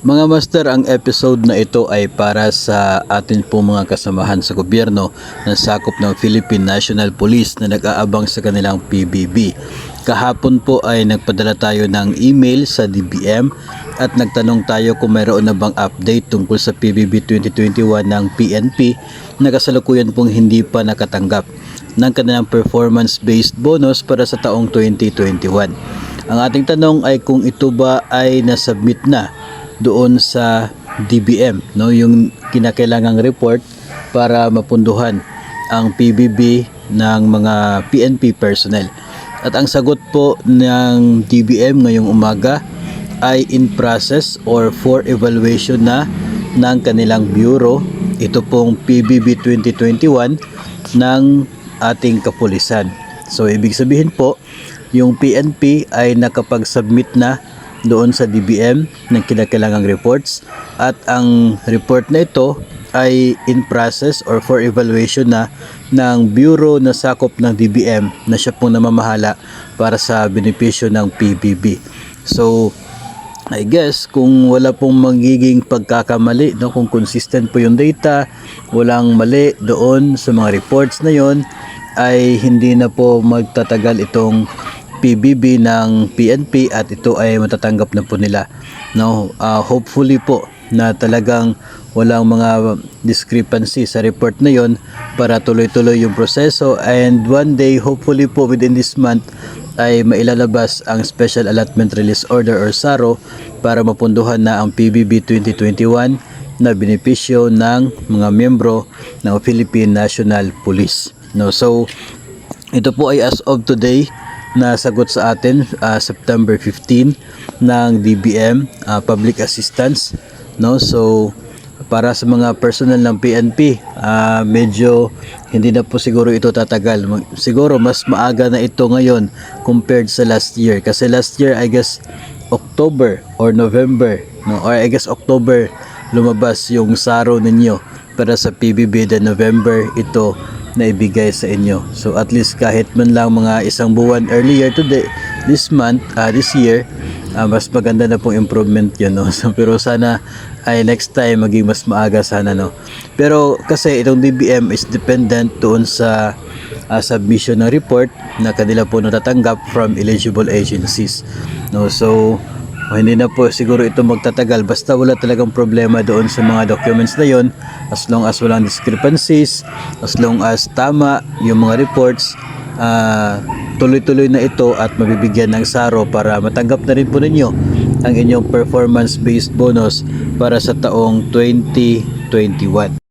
Mga master, ang episode na ito ay para sa atin po mga kasamahan sa gobyerno na sakop ng Philippine National Police na nag-aabang sa kanilang PBB. Kahapon po ay nagpadala tayo ng email sa DBM at nagtanong tayo kung mayroon na bang update tungkol sa PBB 2021 ng PNP na kasalukuyan pong hindi pa nakatanggap ng kanilang performance-based bonus para sa taong 2021. Ang ating tanong ay kung ito ba ay nasubmit na doon sa DBM, no, yung kinakailangang report para mapunduhan ang PBB ng mga PNP personnel. At ang sagot po ng DBM ngayong umaga ay in process or for evaluation na ng kanilang bureau. Ito pong PBB 2021 ng ating kapulisan. So ibig sabihin po, yung PNP ay nakapag-submit na doon sa DBM ng kinakailangang reports at ang report na ito ay in process or for evaluation na ng bureau na sakop ng DBM na siya pong namamahala para sa benepisyo ng PBB. So I guess kung wala pong magiging pagkakamali, no, kung consistent po yung data, walang mali doon sa mga reports na yon, ay hindi na po magtatagal itong PBB ng PNP at ito ay matatanggap na po nila. No, hopefully po na talagang walang mga discrepancy sa report na yon para tuloy-tuloy yung proseso, and one day hopefully po within this month ay mailalabas ang Special Allotment Release Order or SARO para mapunduhan na ang PBB 2021 na benepisyo ng mga miyembro ng Philippine National Police. No, so ito po ay as of today na sagot sa atin, September 15 ng DBM, public assistance, no. So para sa mga personnel ng PNP, medyo hindi na po siguro ito tatagal. Siguro mas maaga na ito ngayon compared sa last year, kasi last year I guess October or November, no, or I guess October lumabas yung SARO ninyo para sa PBB, then November ito na ibigay sa inyo. So at least kahit man lang mga isang buwan earlier today, this month, this year, mas maganda na pong improvement yun, no? So, pero sana ay next time maging mas maaga sana, no? Pero kasi itong DBM is dependent doon sa submission ng report na kanila po natatanggap from eligible agencies, no? So hindi na po siguro ito magtatagal basta wala talagang problema doon sa mga documents na yon, as long as walang discrepancies, as long as tama yung mga reports, tuloy-tuloy na ito at mabibigyan ng SARO para matanggap na rin po ninyo ang inyong performance-based bonus para sa taong 2021.